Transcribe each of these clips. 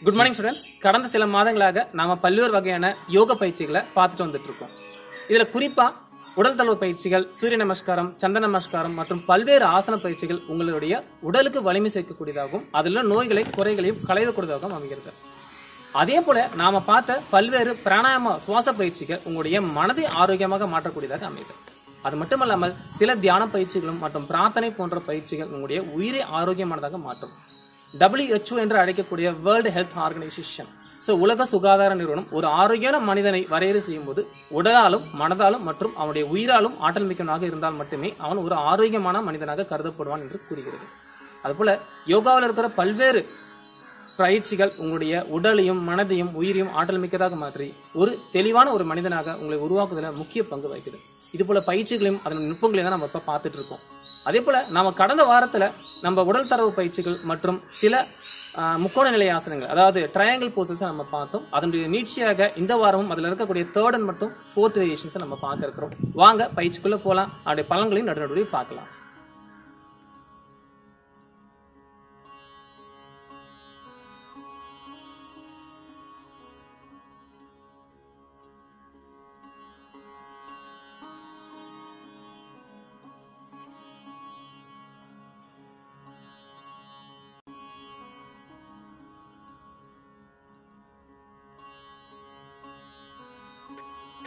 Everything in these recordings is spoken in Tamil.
Good morning students. கடந்த சில மாதங்களாக நாம பல்வேறு வகையான யோக பயிற்சிகளை பார்த்துட்டு வந்துட்டு இருக்கோம். இதுல குறிப்பா உடல் தளர்வு பயிற்சிகள், சூரிய நமஸ்காரம், சந்திர நமஸ்காரம் மற்றும் பல்வேறு ஆசன பயிற்சிகள் உங்களுடைய உடலுக்கு வலிமை சேர்க்கக்கூடியதாகவும் அதில் நோய்களை குறைகளையும் களையக்கூடியதாகவும் அமைகிறது. அதே போல நாம பார்த்த பல்வேறு பிராணாயாம சுவாச பயிற்சிகள் உங்களுடைய மனதை ஆரோக்கியமாக மாற்றக்கூடியதாக அமைகிறது. அது மட்டுமல்லாமல் சில தியான பயிற்சிகளும் மற்றும் பிரார்த்தனை போன்ற பயிற்சிகள் உங்களுடைய உயிரை ஆரோக்கியமானதாக மாற்றும். WHO என்று அழைக்கக்கூடிய வேர்ல்டு ஹெல்த் ஆர்கனைசேஷன், உலக சுகாதார நிறுவனம் ஒரு ஆரோக்கியமான மனிதனை வரையறை செய்யும் போது உடலாலும் மனதாலும் மற்றும் அவனுடைய உயிராலும் ஆற்றல் மிக்கவனாக இருந்தால் மட்டுமே அவன் ஒரு ஆரோக்கியமான மனிதனாக கருதப்படுவான் என்று கூறுகிறது. அதுபோல யோகாவில் இருக்கிற பல்வேறு பயிற்சிகள் உங்களுடைய உடலையும் மனதையும் உயிரையும் ஆற்றல் மிக்கதாக மாற்றி ஒரு தெளிவான ஒரு மனிதனாக உங்களை உருவாக்குவதில் முக்கிய பங்கு வகிக்குது. இது போல பயிற்சிகளையும் அதன் நுட்பங்களையும் தான் நம்ம இப்ப பார்த்துட்டு இருக்கோம். அதே போல நாம கடந்த வாரத்துல நம்ம உடல் தரவு பயிற்சிகள் மற்றும் சில முக்கோண நிலை ஆசனங்கள், அதாவது ட்ரையாங்கிள் போசஸ் நம்ம பார்த்தோம். அதனுடைய நீட்சியாக இந்த வாரமும் அதுல இருக்கக்கூடிய தேர்ட் அண்ட் மற்றும் ஃபோர்த் வேரியேஷன்ஸ் நம்ம பார்க்க இருக்கிறோம். வாங்க பயிற்சிக்குள்ள போலாம், அதோடைய பலன்களையும் நடுநடுவில் பார்க்கலாம்.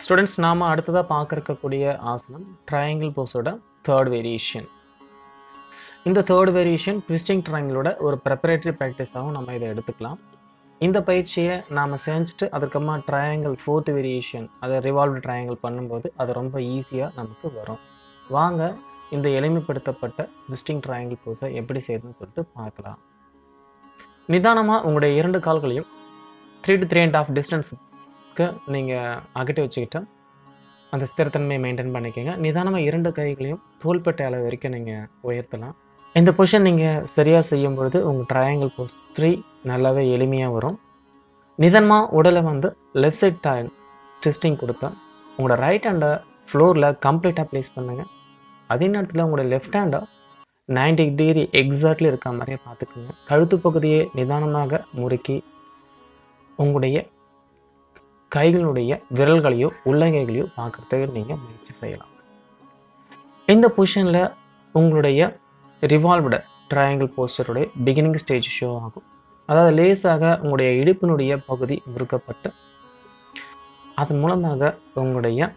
ஸ்டூடெண்ட்ஸ், நாம அடுத்ததாக பார்க்க இருக்கக்கூடிய ஆசனம் ட்ரையாங்கிள் போஸோட தேர்ட் வேரியேஷன். இந்த தேர்ட் வேரியேஷன் ட்விஸ்டிங் ட்ரையாங்கிளோட ஒரு ப்ரிப்பரேட்டரி ப்ராக்டிஸாகவும் நம்ம இதை எடுத்துக்கலாம். இந்த பயிற்சியை நாம் செஞ்சுட்டு அதுக்கப்புறமா ட்ரையாங்கிள் ஃபோர்த் வேரியேஷன், அதை ரிவால்வ்டு ட்ரையாங்கிள் பண்ணும்போது அது ரொம்ப ஈஸியாக நமக்கு வரும். வாங்க இந்த எளிமைப்படுத்தப்பட்ட ட்விஸ்டிங் ட்ரையாங்கிள் போஸை எப்படி செய்யுதுன்னு சொல்லிட்டு பார்க்கலாம். நிதானமாக உங்களுடைய இரண்டு கால்களையும் 3 to 3.5 டிஸ்டன்ஸ் நீங்கள் அகட்டி வச்சுக்கிட்டு அந்த ஸ்திரத்தன்மையை மெயின்டைன் பண்ணிக்கோங்க. நிதானமாக இரண்டு கைகளையும் தோள்பட்டை அளவு வரைக்கும் நீங்கள் உயர்த்தலாம். இந்த பொசிஷன் நீங்கள் சரியாக செய்யும் பொழுது உங்கள் ட்ரையாங்கிள் போஸ் 3 நல்லாவே எளிமையாக வரும். நிதானமாக உடலை லெஃப்ட் சைட் ட்விஸ்டிங் கொடுத்தா உங்களோட ரைட் ஹேண்டை ஃப்ளோரில் கம்ப்ளீட்டாக ப்ளேஸ் பண்ணுங்கள். அதே நேரத்தில் உங்களோட லெஃப்ட் ஹேண்டை 90 டிகிரி எக்ஸாக்ட்லி இருக்க மாதிரியே பார்த்துக்குங்க. கழுத்து பகுதியை நிதானமாக முறுக்கி உங்களுடைய கைகளுடைய விரல்களையோ உள்ளங்கைகளையோ பார்க்கறதுக்கு நீங்கள் முயற்சி செய்யலாம். இந்த பொசிஷனில் உங்களுடைய ரிவால்வ்டு ட்ரையாங்கிள் போஸ்டருடைய பிகினிங் ஸ்டேஜ் ஷோ ஆகும். அதாவது லேசாக உங்களுடைய இடுப்பினுடைய பகுதி முறுக்கப்பட்டு அதன் மூலமாக உங்களுடைய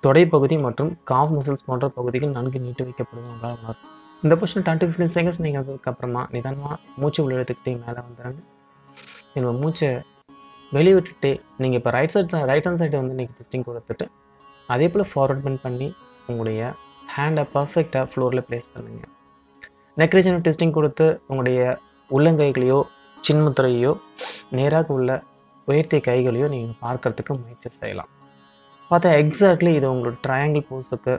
தொடைப்பகுதி மற்றும் காஃப் மசில்ஸ் போன்ற பகுதிகள் நன்கு நீட்டு வைக்கப்படுவது உங்களால் உணரும். இந்த பொசிஷன் 10 to 15 செகண்ட்ஸ் நீங்கள் அதுக்கப்புறமா நிதானமாக மூச்சு உள்ள எடுத்துக்கிட்டே மேலே வந்துடுங்க. என்னோட மூச்சை வெளியே விட்டுட்டு நீங்கள் இப்போ ரைட் ஹேண்ட் சைடு நீங்கள் ட்விஸ்டிங் கொடுத்துட்டு அதே போல் ஃபார்வர்ட் பெண்ட் பண்ணி உங்களுடைய ஹேண்டை பர்ஃபெக்டாக ஃப்ளோரில் ப்ளேஸ் பண்ணுங்கள். நெக் ரீஜன் ட்விஸ்டிங் கொடுத்து உங்களுடைய உள்ளங்கைகளையோ சின்முத்திரையோ நேராக உள்ள உயர்த்திய கைகளையோ நீங்கள் பார்க்கறதுக்கு முயற்சி செய்யலாம். பார்த்தா எக்ஸாக்ட்லி இது உங்களோட ட்ரையாங்கிள் போஸுக்கு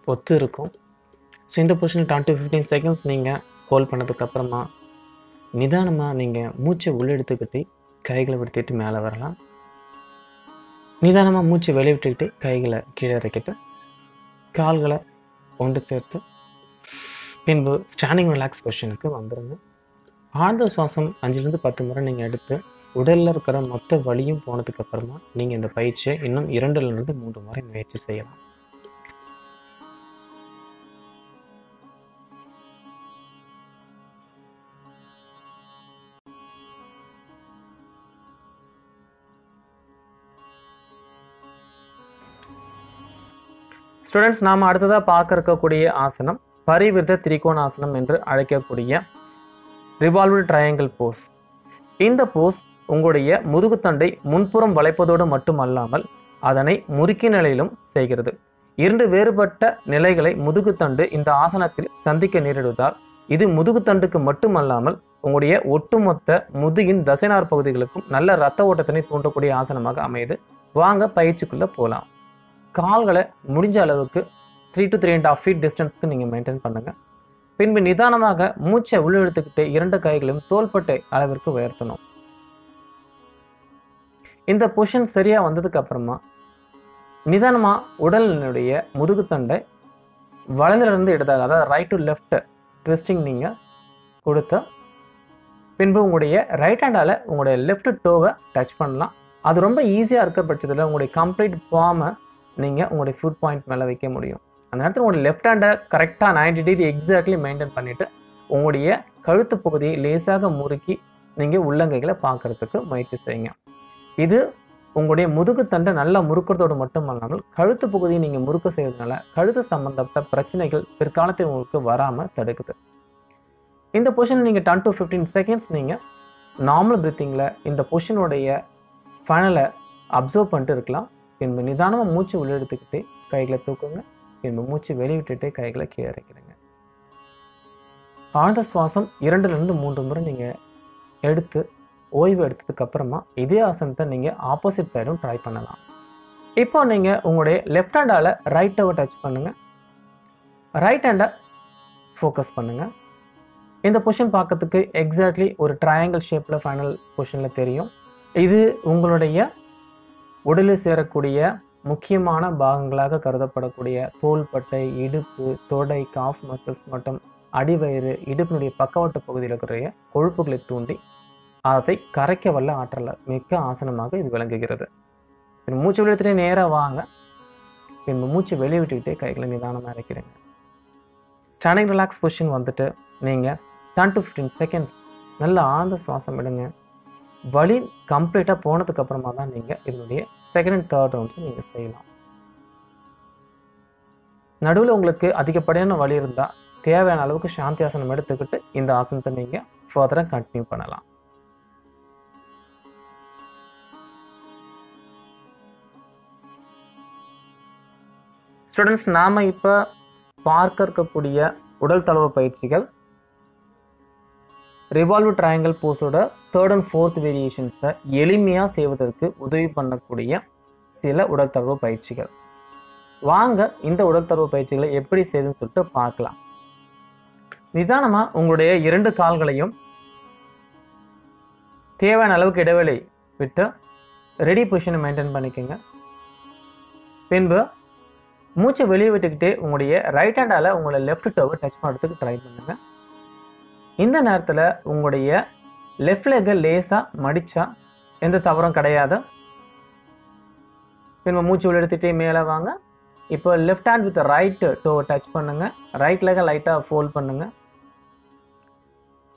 ஒத்து இருக்கும். இந்த பொசிஷனில் 10 to 15 செகண்ட்ஸ் நீங்கள் ஹோல்ட் பண்ணதுக்கப்புறமா நிதானமாக நீங்கள் மூச்சை உள்ளெடுத்துக்கிட்டு கைகளை விடுத்திட்டு மேலே வரலாம். நிதானமாக மூச்சு வெளியே விட்டுக்கிட்டு கைகளை கீழே இறக்கிட்டு கால்களை ஒன்று சேர்த்து பின்பு ஸ்டாண்டிங் ரிலாக்ஸ் பொசிஷனுக்கு வந்துடுங்க. ஆழ்ந்த சுவாசம் 5 to 10 முறை நீங்கள் எடுத்து உடலில் இருக்கிற மொத்த வலியும் போனதுக்கப்புறமா நீங்கள் இந்த பயிற்சியை இன்னும் 2 to 3 முறை முயற்சி செய்யலாம். ஸ்டூடெண்ட்ஸ், நாம் அடுத்ததாக பார்க்க இருக்கக்கூடிய ஆசனம் பரிவிருத்த திரிகோணாசனம் என்று அழைக்கக்கூடிய ரிவால்வ்டு ட்ரையாங்கிள் போஸ். இந்த போஸ் உங்களுடைய முதுகுத்தண்டை முன்புறம் வளைப்பதோடு மட்டுமல்லாமல் அதனை முறுக்கிய நிலையிலும் செய்கிறது. 2 வேறுபட்ட நிலைகளை முதுகுத்தண்டு இந்த ஆசனத்தில் சந்திக்க நேரிடுவதால் இது முதுகுத்தண்டுக்கு மட்டுமல்லாமல் உங்களுடைய ஒட்டுமொத்த முதுகின் தசைநார் பகுதிகளுக்கும் நல்ல இரத்த ஓட்டத்தினை தூண்டக்கூடிய ஆசனமாக அமையுது. வாங்க பயிற்சிக்குள்ளே போகலாம். கால்களை முடிஞ்ச அளவுக்கு 3 to 3.5 feet டிஸ்டன்ஸ்க்கு நீங்கள் மெயின்டைன் பண்ணுங்கள். பின்பு நிதானமாக மூச்சை உள்ளெடுத்துக்கிட்டு 2 கைகளையும் தோள்பட்டை அளவிற்கு உயர்த்தணும். இந்த பொசிஷன் சரியாக வந்ததுக்கு அப்புறமா நிதானமாக உடலினுடைய முதுகுத்தண்டை வலதிலிருந்து இடதாக, அதாவது ரைட் டு லெஃப்ட் ட்விஸ்டிங் நீங்கள் கொடுத்து பின்பு உங்களுடைய ரைட் ஹேண்டால் உங்களுடைய லெஃப்ட் டோவை டச் பண்ணலாம். அது ரொம்ப ஈஸியாக இருக்க பட்சத்தில் உங்களுடைய கம்ப்ளீட் ஃபார்மை நீங்கள் உங்களுடைய ஃபுட் பாயிண்ட் மேலே வைக்க முடியும். அந்த நேரத்தில் உங்களுடைய லெஃப்ட் ஹேண்டை கரெக்டாக 90 டிகிரி எக்ஸாக்ட்லி மெயின்டைன் பண்ணிவிட்டு உங்களுடைய கழுத்து பகுதியை லேசாக முறுக்கி நீங்கள் உள்ளங்கைகளை பார்க்கறதுக்கு முயற்சி செய்யுங்க. இது உங்களுடைய முதுகுத்தண்டை நல்லா முறுக்கிறதோடு மட்டும் அல்லாமல் கழுத்து பகுதியை நீங்கள் முறுக்க செய்வதனால கழுத்து சம்பந்தப்பட்ட பிரச்சனைகள் பிற்காலத்தில் உங்களுக்கு வராமல் தடுக்குது. இந்த பொசிஷன் நீங்கள் 10 to 15 செகண்ட்ஸ் நீங்கள் நார்மல் பிரீத்திங்கில் இந்த பொசிஷனுடைய ஃபைனலை அப்சர்வ் பண்ணிட்டு இருக்கலாம். பின்பு நிதானமாக மூச்சு உள்ளெடுத்துக்கிட்டே கைகளை தூக்குங்க. பின்பு மூச்சு வெளிவிட்டுட்டே கைகளை கீழே இறக்கிடுங்க. ஆழ்ந்த சுவாசம் 2லிருந்து 3 முறை நீங்கள் எடுத்து ஓய்வு எடுத்ததுக்கு அப்புறமா இதே ஆசனத்தை நீங்கள் ஆப்போசிட் சைடும் ட்ரை பண்ணலாம். இப்போ நீங்கள் உங்களுடைய லெஃப்ட் ஹேண்டால் ரைட் டோவை டச் பண்ணுங்கள். ரைட் ஹேண்டை ஃபோக்கஸ் பண்ணுங்கள். இந்த பொசிஷன் பார்க்கறதுக்கு எக்ஸாக்ட்லி ஒரு ட்ரையாங்கிள் ஷேப்பில் ஃபைனல் பொசிஷனில் தெரியும். இது உங்களுடைய உடலில் சேரக்கூடிய முக்கியமான பாகங்களாக கருதப்படக்கூடிய தோள்பட்டை, இடுப்பு, தொடை, காஃப் மசில்ஸ் மற்றும் அடிவயிறு, இடுப்பினுடைய பக்கவாட்டு பகுதியில் இருக்கிற கொழுப்புகளை தூண்டி அதை கரைக்க வல்ல ஆற்றல் மிக்க ஆசனமாக இது விளங்குகிறது. மூச்சு விழுத்துட்டே நேராக வாங்க. பின்பு மூச்சு வெளியே விட்டுக்கிட்டே கைகளை நிதானமாக இறக்கிறீங்க. ஸ்டாண்டிங் ரிலாக்ஸ் பொசிஷன் வந்துட்டு நீங்கள் 10 to 15 செகண்ட்ஸ் நல்லா ஆழ்ந்த சுவாசம் விடுங்க. வலி கம்ப்ளீட்டாக போனதுக்கு அப்புறமா தான் நீங்கள் இதனுடைய செகண்ட் அண்ட் தேர்ட் ரவுண்ட்ஸ் நீங்கள் செய்யலாம். நடுவில் உங்களுக்கு அதிகப்படியான வலி இருந்தால் தேவையான அளவுக்கு சாந்தி ஆசனம் எடுத்துக்கிட்டு இந்த ஆசனத்தை நீங்கள் ஃபர்தராக கண்டினியூ பண்ணலாம். ஸ்டூடெண்ட்ஸ், நாம் இப்போ பார்க்க இருக்கக்கூடிய உடல் தளர்வு பயிற்சிகள் ரிவால்வ் ட்ரையாங்கிள் போஸோட 3rd and 4th வேரியேஷன்ஸை எளிமையாக செய்வதற்கு உதவி பண்ணக்கூடிய சில உடல் தளர்வு பயிற்சிகள். வாங்க இந்த உடல் தளர்வு பயிற்சிகளை எப்படி செய்யுதுன்னு சொல்லிட்டு பார்க்கலாம். நிதானமாக உங்களுடைய 2 கால்களையும் தேவையான அளவுக்கு இடைவெளி விட்டு ரெடி பொசிஷனை மெயின்டைன் பண்ணிக்கோங்க. பின்பு மூச்சை வெளியே விட்டுக்கிட்டே உங்களுடைய ரைட் ஹேண்டால் உங்களை லெஃப்ட் டோவை டச் பண்ணுறதுக்கு ட்ரை பண்ணுங்கள். இந்த நேரத்தில் உங்களுடைய லெஃப்ட் லெக்கை லேசாக மடித்தா எந்த தவறும் கிடையாது. பின்பு மூச்சு உள்ள எடுத்துகிட்டே மேலே வாங்க. இப்போ லெஃப்ட் ஹேண்ட் வித் ரைட் டோவை டச் பண்ணுங்கள். ரைட் லெக்கை லைட்டாக ஃபோல்ட் பண்ணுங்கள்.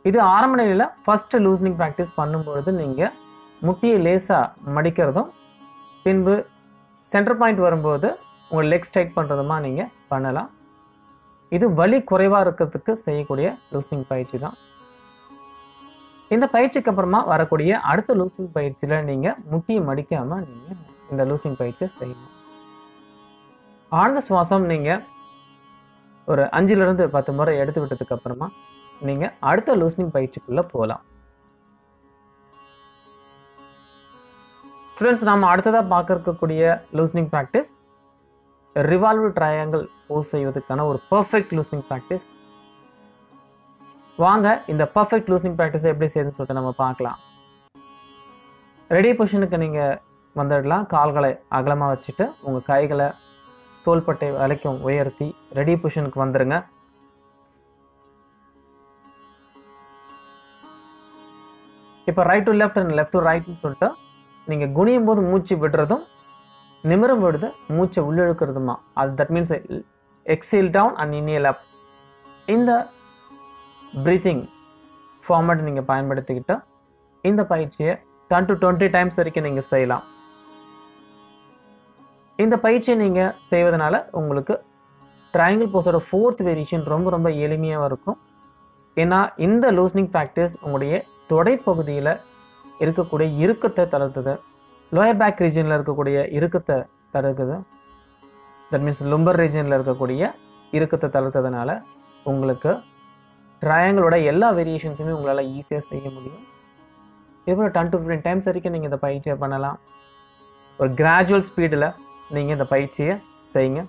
இது ஆரம்ப நிலையில் ஃபஸ்ட்டு லூசனிங் ப்ராக்டிஸ் பண்ணும்பொழுது நீங்கள் முட்டியை லேசாக மடிக்கிறதும் பின்பு சென்டர் பாயிண்ட் வரும்போது உங்கள் லெக் ஸ்ட்ரைட் பண்ணுறதுமா நீங்கள் பண்ணலாம். இது வலி குறைவாக இருக்கிறதுக்கு செய்யக்கூடிய லூசனிங் பயிற்சி தான். இந்த பயிற்சிக்கு அப்புறமா வரக்கூடிய அடுத்த லூசனிங் பயிற்சியில் நீங்கள் முட்டியை மடிக்காமல் நீங்கள் இந்த லூசனிங் பயிற்சியை செய்யணும். ஆழ்ந்த சுவாசம் நீங்கள் ஒரு 5லிருந்து 10 முறை எடுத்து விட்டதுக்கு அப்புறமா நீங்கள் அடுத்த லூசனிங் பயிற்சிக்குள்ளே போகலாம். ஸ்டூடெண்ட்ஸ், நாம் அடுத்ததாக பார்க்க இருக்கக்கூடிய loosening practice revolve triangle pose செய்வதற்கான ஒரு பர்ஃபெக்ட் லூசனிங் ப்ராக்டிஸ். வாங்க இந்த பர்ஃபெக்ட் லூசனிங் ப்ராக்டிஸை எப்படி செய்யுதுன்னு சொல்லிட்டு நம்ம பார்க்கலாம். ரெடி பொசிஷனுக்கு நீங்கள் வந்துடலாம். கால்களை அகலமாக வச்சுட்டு உங்கள் கைகளை தோள்பட்டை வரைக்கும் உயர்த்தி ரெடி பொசிஷனுக்கு வந்துடுங்க. இப்போ right to left and left to ரைட்னு சொல்லிட்டு நீங்கள் குனியும் போது மூச்சு விடுறதும் நிமிரும் பொழுது மூச்சை உள்ளிழுக்கிறதுமா, அது that means exhale down and inhale up. இந்த ப்ரீத்திங் ஃபார்மேட் நீங்கள் பயன்படுத்திக்கிட்டு இந்த பயிற்சியை 10 to 20 டைம்ஸ் வரைக்கும் நீங்கள் செய்யலாம். இந்த பயிற்சியை நீங்கள் செய்வதனால உங்களுக்கு ட்ரையாங்கிள் போஸோட 4th வேரியேஷன் ரொம்ப ரொம்ப எளிமையாக இருக்கும். ஏன்னா இந்த லூசனிங் ப்ராக்டிஸ் உங்களுடைய தொடை பகுதியில் இருக்கக்கூடிய இறுக்கத்தை தளர்த்துது. லோயர் பேக் ரீஜனில் இருக்கக்கூடிய இறுக்கத்தை தடுக்குது. தட் மீன்ஸ் லும்பர் ரீஜனில் இருக்கக்கூடிய இறுக்கத்தை தளர்த்ததுனால உங்களுக்கு ட்ரையாங்கிளோட எல்லா வேரியேஷன்ஸுமே உங்களால் ஈஸியாக செய்ய முடியும். இதுபோல் 10 to 15 டைம்ஸ் வரைக்கும் நீங்கள் இந்த பயிற்சியை பண்ணலாம். ஒரு கிராஜுவல் ஸ்பீடில் நீங்கள் இந்த பயிற்சியை செய்யுங்க.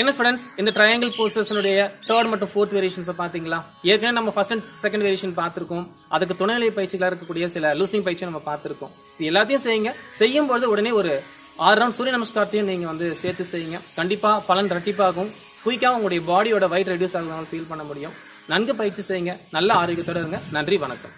என்ன ஸ்டூடெண்ட்ஸ், இந்த ட்ரையாங்கிள் போசஸ்னுடைய 3rd மற்றும் 4th வேரியேஷன்ஸை பார்த்தீங்களா? ஏற்கனவே நம்ம ஃபர்ஸ்ட் அண்ட் செகண்ட் வேரியேஷன் பார்த்துருக்கோம். அதுக்கு துணைநிலை பயிற்சிகளாக இருக்கக்கூடிய சில லூசனிங் பயிற்சியை நம்ம பார்த்துருக்கோம். இது எல்லாத்தையும் செய்யுங்க. செய்யும்போது உடனே ஒரு 6 ரவுண்ட் சூரிய நமஸ்காரத்தையும் நீங்கள் சேர்த்து செய்யுங்க. கண்டிப்பாக பலன் இரட்டிப்பாகும். குயிக்காக உங்களுடைய பாடியோட வெயிட் ரெடியூஸ் ஆகிறதுனால ஃபீல் பண்ண முடியும். நன்கு பயிற்சி செய்யுங்க. நல்ல ஆரோக்கியத்தோட இருங்க. நன்றி, வணக்கம்.